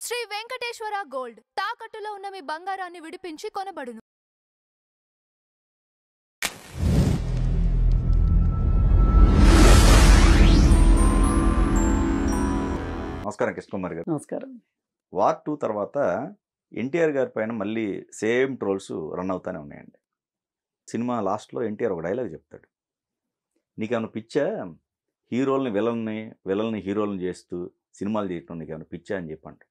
Shri Venkateswara gold తాకట్టులో ఉన్న మీ బంగారాన్ని విడిపించి కొనబడును. నమస్కారం కృష్ణకుమార్ గారు. నమస్కారం. వార్ 2 తర్వాత ఎన్టీఆర్ గారి పైన మళ్ళీ సేమ్ ట్రోల్స్ రన్ అవుతానే ఉన్నాయండి. సినిమా లాస్ట్లో ఎన్టీఆర్ ఒక డైలాగ్ చెప్తాడు, నీకేమైనా పిచ్చా హీరోల్ని విలన్ని హీరోలను చేస్తూ సినిమాలు చేయటం నీకేమైనా పిచ్చా అని చెప్పంట.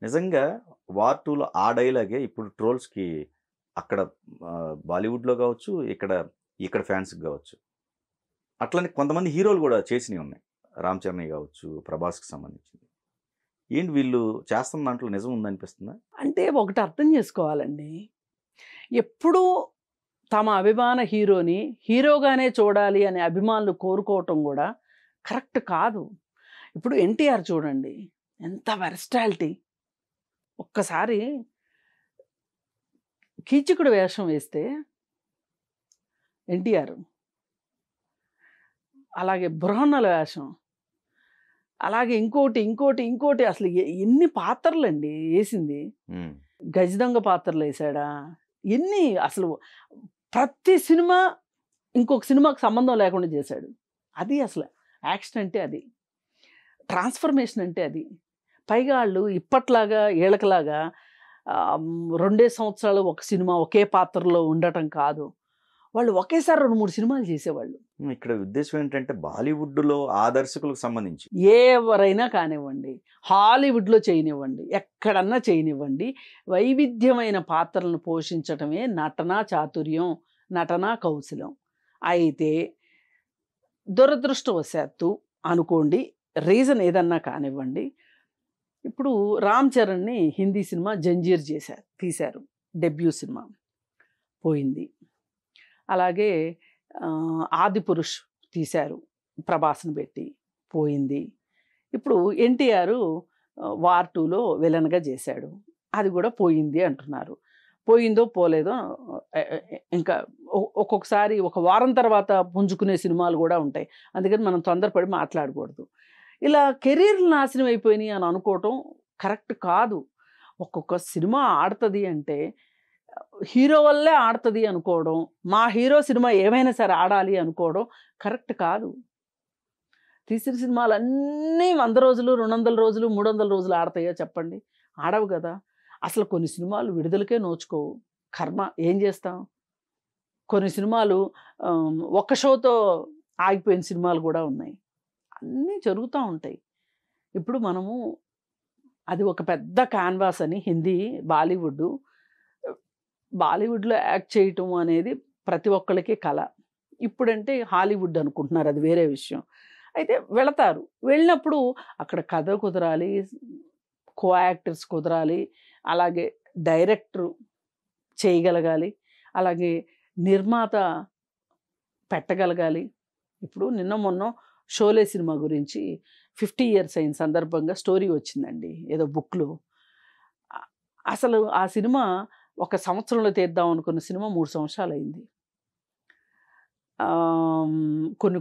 నిజంగా వార్ 2లో ఆ డైలాగే ఇప్పుడు ట్రోల్స్కి అక్కడ బాలీవుడ్లో కావచ్చు, ఇక్కడ ఫ్యాన్స్కి కావచ్చు. అట్లనే కొంతమంది హీరోలు కూడా చేసినవి ఉన్నాయి, రామ్ చరణ్ కావచ్చు, ప్రభాస్కి సంబంధించింది. ఏంటి వీళ్ళు చేస్తున్న దాంట్లో నిజం ఉందనిపిస్తుందా? అంటే ఒకటి అర్థం చేసుకోవాలండి, ఎప్పుడూ తమ అభిమాన హీరోని హీరోగానే చూడాలి అనే అభిమానులు కోరుకోవటం కూడా కరెక్ట్ కాదు. ఇప్పుడు ఎన్టీఆర్ చూడండి, ఎంత వెరస్టాలిటీ. ఒక్కసారి కీచకుడు వేషం వేస్తే ఎన్టీఆర్, అలాగే బృహన్నల వేషం, అలాగే ఇంకోటి అసలు ఎన్ని పాత్రలండి వేసింది. గజదొంగ పాత్రలు వేసాడా, ఎన్ని అసలు ప్రతి సినిమా ఇంకొక సినిమాకి సంబంధం లేకుండా చేశాడు. అది అసలు యాక్షన్ అంటే అది, ట్రాన్స్ఫర్మేషన్ అంటే అది. పైగా వాళ్ళు ఇప్పట్లాగా ఏళ్ళకలాగా 2 సంవత్సరాలు ఒక సినిమా ఒకే పాత్రలో ఉండటం కాదు, వాళ్ళు ఒకేసారి 2-3 సినిమాలు చేసేవాళ్ళు. ఇక్కడ ఉద్దేశం ఏంటంటే బాలీవుడ్లో ఆ దర్శకులకు సంబంధించి ఎవరైనా కానివ్వండి, హాలీవుడ్లో చేయనివ్వండి, ఎక్కడన్నా చేయనివ్వండి, వైవిధ్యమైన పాత్రలను పోషించటమే నటనా చాతుర్యం, నటనా కౌశలం. అయితే దురదృష్టవశాత్తు అనుకోండి, రీజన్ ఏదన్నా కానివ్వండి, ఇప్పుడు రామ్ చరణ్ని హిందీ సినిమా జంజీర్ తీశారు, డెబ్యూ సినిమా పోయింది. అలాగే ఆదిపురుష్ తీశారు ప్రభాస్ని పెట్టి, పోయింది. ఇప్పుడు ఎన్టీఆర్ వార్ 2లో విలన్గా చేశాడు, అది కూడా పోయింది అంటున్నారు. పోయిందో పోలేదో ఇంకా ఒక్కొక్కసారి ఒక వారం తర్వాత పుంజుకునే సినిమాలు కూడా ఉంటాయి, అందుకని మనం తొందరపడి మాట్లాడకూడదు. ఇలా కెరీర్లు నాశనం అయిపోయినాయి అని అనుకోవటం కరెక్ట్ కాదు. ఒక్కొక్క సినిమా ఆడుతుంది అంటే హీరో వల్లే ఆడుతుంది అనుకోవడం, మా హీరో సినిమా ఏమైనా సరే ఆడాలి అనుకోవడం కరెక్ట్ కాదు. తీసిన సినిమాలు అన్నీ 100 రోజులు, 200 రోజులు, 300 రోజులు ఆడతాయో చెప్పండి? ఆడవు కదా. అసలు కొన్ని సినిమాలు విడుదలకే నోచుకోవు, కర్మ, ఏం చేస్తాం. కొన్ని సినిమాలు ఒక్క షోతో ఆగిపోయిన సినిమాలు కూడా ఉన్నాయి. అన్నీ జరుగుతూ ఉంటాయి. ఇప్పుడు మనము అది ఒక పెద్ద క్యాన్వాస్ అని హిందీ బాలీవుడ్లో యాక్ట్ చేయటం అనేది ప్రతి ఒక్కరికి కళ. ఇప్పుడంటే హాలీవుడ్ అనుకుంటున్నారు, అది వేరే విషయం. అయితే వెళతారు, వెళ్ళినప్పుడు అక్కడ కథ కుదరాలి, కో యాక్టర్స్ కుదరాలి, అలాగే డైరెక్టర్ చేయగలగాలి, అలాగే నిర్మాత పెట్టగలగాలి. ఇప్పుడు నిన్న మొన్న షోలే సినిమా గురించి 50 years అయిన సందర్భంగా స్టోరీ వచ్చిందండి ఏదో బుక్లో. అసలు ఆ సినిమా 1 సంవత్సరంలో తీద్దాం అనుకున్న సినిమా 3 సంవత్సరాలు అయింది.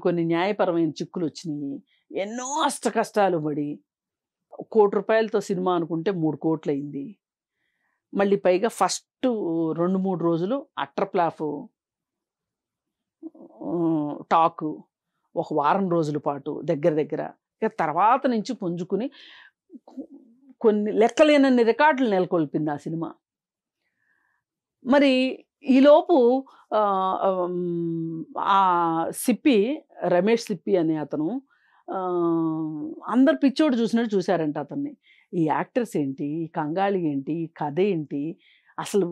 కొన్ని న్యాయపరమైన చిక్కులు వచ్చినాయి, ఎన్నో అష్ట కష్టాలు పడి ₹1 కోటి సినిమా అనుకుంటే 3 కోట్లు అయింది. మళ్ళీ పైగా ఫస్ట్ 2-3 రోజులు అట్రప్లాఫ్ టాకు, ఒక వారం రోజుల పాటు దగ్గర ఇక తర్వాత నుంచి పుంజుకుని కొన్ని లెక్కలేనన్ని రికార్డులు నెలకొల్పింది ఆ సినిమా. మరి ఈలోపు ఆ సిప్పి, రమేష్ సిప్పి అనే అతను, అందరు పిచ్చోడు చూసినట్టు చూశారంట అతన్ని. ఈ యాక్టర్స్ ఏంటి, ఈ కంగాళి ఏంటి, ఈ కథ ఏంటి, అసలు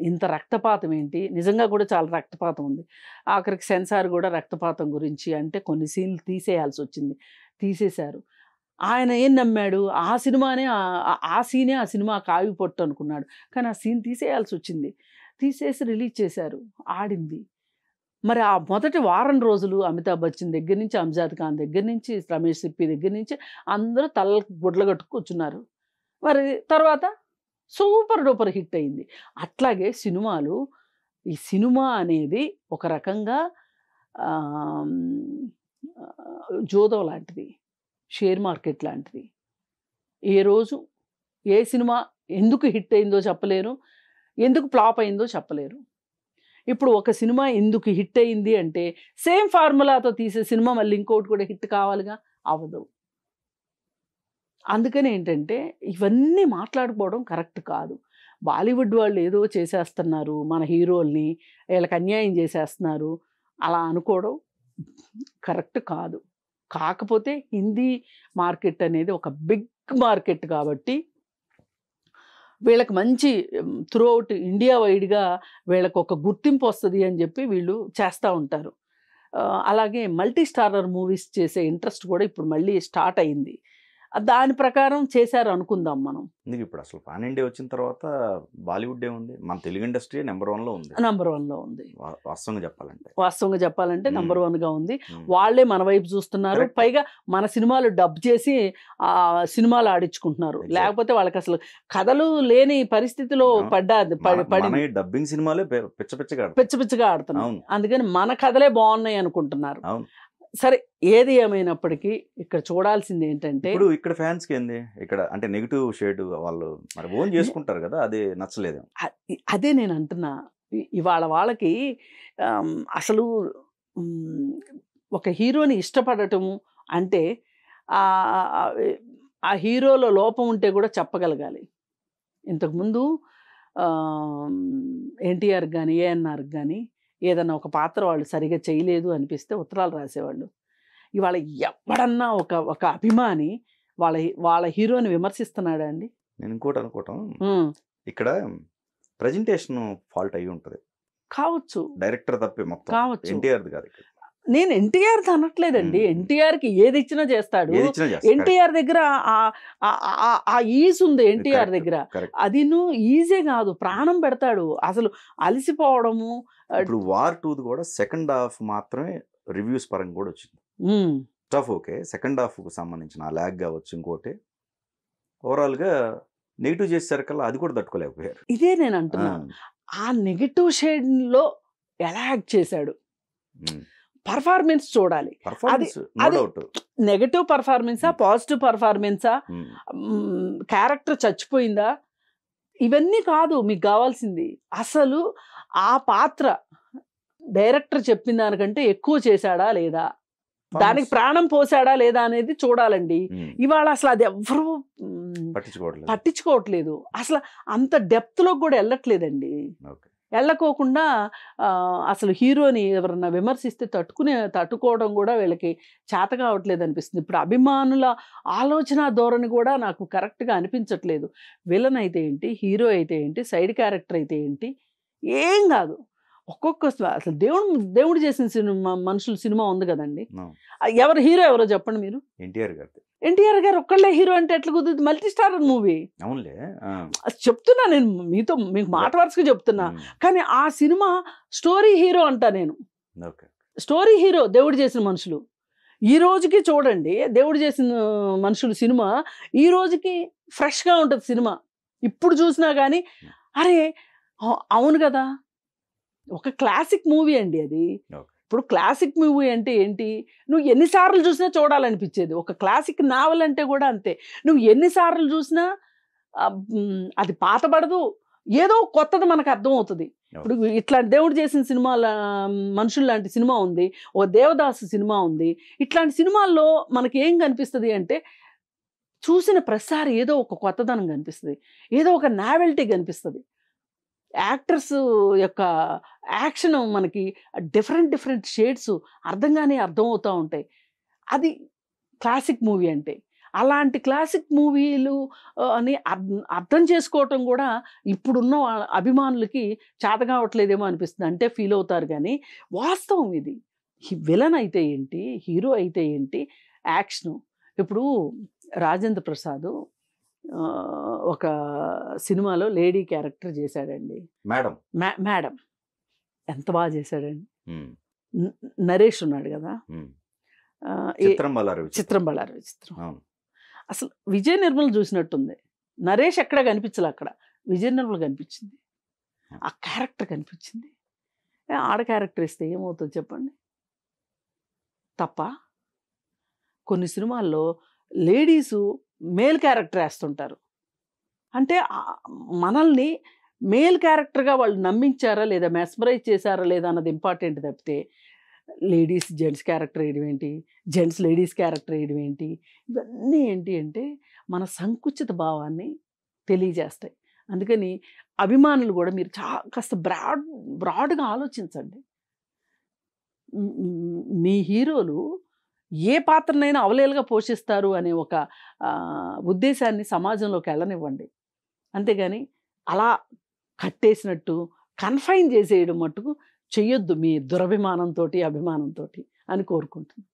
ఇంత రక్తపాతం ఏంటి, నిజంగా కూడా చాలా రక్తపాతం ఉంది. ఆఖరికి సెన్సార్ కూడా రక్తపాతం గురించి అంటే కొన్ని సీన్లు తీసేయాల్సి వచ్చింది, తీసేశారు. ఆయన ఏం నమ్మాడు, ఆ సీనే ఆ సినిమా కావి పొట్టు అనుకున్నాడు, కానీ ఆ సీన్ తీసేయాల్సి వచ్చింది. తీసేసి రిలీజ్ చేశారు, ఆడింది. మరి ఆ మొదటి వారం రోజులు అమితాబ్ బచ్చన్ దగ్గర నుంచి, అంజాద్ ఖాన్ దగ్గర నుంచి, రమేష్ సిప్పి దగ్గర నుంచి అందరూ తలలకు గుడ్లు కట్టుకు కూర్చున్నారు. మరి తర్వాత సూపర్ డూపర్ హిట్ అయింది. అట్లాగే సినిమాలు, ఈ సినిమా అనేది ఒక రకంగా జోదం లాంటిది, షేర్ మార్కెట్ లాంటిది. ఏ రోజు ఏ సినిమా ఎందుకు హిట్ అయిందో చెప్పలేరు, ఎందుకు ఫ్లాప్ అయిందో చెప్పలేరు. ఇప్పుడు ఒక సినిమా ఎందుకు హిట్ అయింది అంటే సేమ్ ఫార్ములాతో తీసే సినిమా మళ్ళీ ఇంకోటి కూడా హిట్ కావాలిగా, అవ్వదు. అందుకని ఏంటంటే ఇవన్నీ మాట్లాడుకోవడం కరెక్ట్ కాదు. బాలీవుడ్ వాళ్ళు ఏదో చేసేస్తున్నారు, మన హీరోల్ని వీళ్ళకి అన్యాయం చేసేస్తున్నారు అలా అనుకోవడం కరెక్ట్ కాదు. కాకపోతే హిందీ మార్కెట్ అనేది ఒక బిగ్ మార్కెట్ కాబట్టి వీళ్ళకి మంచి త్రూ అవుట్ ఇండియా వైడ్గా వీళ్ళకి ఒక గుర్తింపు వస్తుంది అని చెప్పి వీళ్ళు చేస్తూ ఉంటారు. అలాగే మల్టీ స్టారర్ మూవీస్ చేసే ఇంట్రెస్ట్ కూడా ఇప్పుడు మళ్ళీ స్టార్ట్ అయింది. దాని ప్రకారం చేశారు అనుకుందాం మనం. ఎందుకు ఇప్పుడు అసలు పాన్ ఇండియా వచ్చిన తర్వాత బాలీవుడ్ ఏముంది, మన తెలుగు ఇండస్ట్రీ నెంబర్ 1లో ఉంది. నెంబర్ 1లో ఉంది వాస్తవంగా చెప్పాలంటే నెంబర్ 1గా ఉంది. వాళ్ళే మన వైపు చూస్తున్నారు. పైగా మన సినిమాలు డబ్ చేసి సినిమాలు ఆడించుకుంటున్నారు. లేకపోతే వాళ్ళకి అసలు కథలు లేని పరిస్థితిలో పడి డబ్బింగ్ సినిమాలే పిచ్చపిచ్చగా ఆడుతున్నారు. అందుకని మన కథలే బాగున్నాయి అనుకుంటున్నారు. సరే, ఏది ఏమైనప్పటికీ ఇక్కడ చూడాల్సింది ఏంటంటే ఇప్పుడు ఇక్కడ ఫ్యాన్స్ కి ఏంది, ఇక్కడ అంటే నెగిటివ్ షేడ్ వాళ్ళు మరి ఓన్ చేసుకుంటారు కదా, అది నచ్చలేదు. అదే నేను అంటున్నా. ఇవాళ వాళ్ళకి అసలు ఒక హీరోని ఇష్టపడటము అంటే ఆ హీరోలో లోపం ఉంటే కూడా చెప్పగలగాలి. ఇంతకుముందు ఎన్టీఆర్ కానీ ఏఎన్ఆర్ కానీ ఏదన్నా ఒక పాత్ర వాళ్ళు సరిగా చేయలేదు అనిపిస్తే ఉత్తరాలు రాసేవాళ్ళు. ఇవాళ ఎవడన్నా ఒక అభిమాని వాళ్ళ హీరోని విమర్శిస్తున్నాడా అండి? నేను ఇంకోటి అనుకోవటం, ఇక్కడ ప్రజెంటేషన్ ఫాల్ట్ అయ్యి ఉంటుంది కావచ్చు, డైరెక్టర్ తప్పే మొత్తం కావచ్చు. ఎన్టీఆర్ది కాదు. నేను ఎన్టీఆర్ అనట్లేదండి. ఎన్టీఆర్కి ఏది ఇచ్చినా చేస్తాడు. ఎన్టీఆర్ దగ్గర ఆ ఈజ్ ఉంది. ఎన్టీఆర్ దగ్గర అది ఈజే కాదు, ప్రాణం పెడతాడు. అసలు అలసిపోవడము. ఇప్పుడు వార్ 2 కూడా సెకండ్ హాఫ్ మాత్రమే రివ్యూస్ పరంగా కూడా వచ్చింది. స్టఫ్ ఓకే, సెకండ్ హాఫ్ కు సంబంధించిన లాగ్ కావచ్చు, ఇంకోటి ఓవరాల్ గా నెగిటివ్ చేసేసరికల్లా అది కూడా తట్టుకోలేకపోయారు. ఇదే నేను అంటున్నాను, ఆ నెగిటివ్ షేడ్ లో ఎలా యాక్ట్ చేశాడు, పర్ఫార్మెన్స్ చూడాలి. అది నెగటివ్ పర్ఫార్మెన్సా పాజిటివ్ పర్ఫార్మెన్సా, క్యారెక్టర్ చచ్చిపోయిందా, ఇవన్నీ కాదు మీకు కావాల్సింది. అసలు ఆ పాత్ర డైరెక్టర్ చెప్పిన దానికంటే ఎక్కువ చేశాడా లేదా, దానికి ప్రాణం పోసాడా లేదా అనేది చూడాలండి. ఇవాళ అసలు అది ఎవ్వరూ పట్టించుకోవట్లేదు. అసలు అంత డెప్త్ లో కూడా వెళ్ళట్లేదండి. వెళ్ళకోకుండా అసలు హీరోని ఎవరన్నా విమర్శిస్తే తట్టుకోవడం కూడా వీళ్ళకి చేత కావట్లేదు అనిపిస్తుంది. ఇప్పుడు అభిమానుల ఆలోచన ధోరణి కూడా నాకు కరెక్ట్గా అనిపించట్లేదు. విలన్ అయితే ఏంటి, హీరో అయితే ఏంటి, సైడ్ క్యారెక్టర్ అయితే ఏంటి, ఏం కాదు. ఒక్కొక్క అసలు దేవుడు చేసిన సినిమా మనుషుల సినిమా ఉంది కదండి, ఎవరు హీరో ఎవరో చెప్పండి మీరు. ఎన్టీఆర్ గారు ఒక్కళ్ళే హీరో అంటే ఎట్లా కుదురుతుంది? మల్టీ స్టారర్ మూవీ చెప్తున్నా నేను, మీకు మాట వరుసగా చెప్తున్నా. కానీ ఆ సినిమా స్టోరీ హీరో అంటా నేను. స్టోరీ హీరో దేవుడు చేసిన మనుషులు. ఈ రోజుకి చూడండి, దేవుడు చేసిన మనుషులు సినిమా ఈ రోజుకి ఫ్రెష్గా ఉంటుంది సినిమా. ఇప్పుడు చూసినా కానీ అరే అవును కదా, ఒక క్లాసిక్ మూవీ అండి అది. ఇప్పుడు క్లాసిక్ మూవీ అంటే ఏంటి, నువ్వు ఎన్నిసార్లు చూసినా చూడాలనిపించేది. ఒక క్లాసిక్ నావెల్ అంటే కూడా అంతే, నువ్వు ఎన్నిసార్లు చూసినా అది పాతబడదు, ఏదో కొత్తది మనకు అర్థమవుతుంది. ఇప్పుడు ఇట్లాంటి దేవుడు చేసిన సినిమాల మనుషులు లాంటి సినిమా ఉంది, ఓ దేవదాసు సినిమా ఉంది. ఇట్లాంటి సినిమాల్లో మనకి ఏం కనిపిస్తుంది అంటే చూసిన ప్రతిసారి ఏదో ఒక కొత్తదనం కనిపిస్తుంది, ఏదో ఒక నావెల్టీ కనిపిస్తుంది. యాక్టర్స్ యొక్క యాక్షన్ మనకి డిఫరెంట్ షేడ్స్ అర్థంగానే అర్థమవుతూ ఉంటాయి. అది క్లాసిక్ మూవీ అంటే. అలాంటి క్లాసిక్ మూవీలు అని అర్థం చేసుకోవటం కూడా ఇప్పుడున్న అభిమానులకి చేత కావట్లేదేమో అనిపిస్తుంది. అంటే ఫీల్ అవుతారు. కానీ వాస్తవం ఇది. విలన్ అయితే ఏంటి, హీరో అయితే ఏంటి, యాక్షను. ఇప్పుడు రాజేంద్ర ప్రసాద్ ఒక సినిమాలో లేడీ క్యారెక్టర్ చేశాడండి, మేడం. ఎంత బాగా చేశాడండి. నరేష్ ఉన్నాడు కదా, చిత్రం బళ్ళారి చిత్రం. అసలు విజయ నిర్మల్ చూసినట్టుంది. నరేష్ ఎక్కడ కనిపించలే, అక్కడ విజయ నిర్మల్ కనిపించింది, ఆ క్యారెక్టర్ కనిపించింది. ఆడ క్యారెక్టర్ ఇస్తే ఏమవుతుంది చెప్పండి, తప్ప. కొన్ని సినిమాల్లో లేడీసు మేల్ క్యారెక్టర్ వేస్తుంటారు. అంటే మనల్ని మేల్ క్యారెక్టర్గా వాళ్ళు నమ్మించారా లేదా, మెస్మరైజ్ చేశారా లేదా అన్నది ఇంపార్టెంట్ తప్పితే లేడీస్ జెంట్స్ క్యారెక్టర్ వేయడం ఏంటి, జెంట్స్ లేడీస్ క్యారెక్టర్ వేయడం ఏంటి, ఇవన్నీ ఏంటి అంటే మన సంకుచిత భావాన్ని తెలియజేస్తాయి. అందుకని అభిమానులు కూడా మీరు కాస్త బ్రాడ్గా ఆలోచించండి. మీ హీరోలు ఏ పాత్రనైనా అవలేలుగా పోషిస్తారు అనే ఒక ఉద్దేశాన్ని సమాజంలోకి వెళ్ళనివ్వండి. అంతేగాని అలా కట్టేసినట్టు కన్ఫైన్ చేసేయడం మట్టుకు చెయ్యొద్దు మీ దురభిమానంతో అభిమానంతో అని కోరుకుంటున్నాను.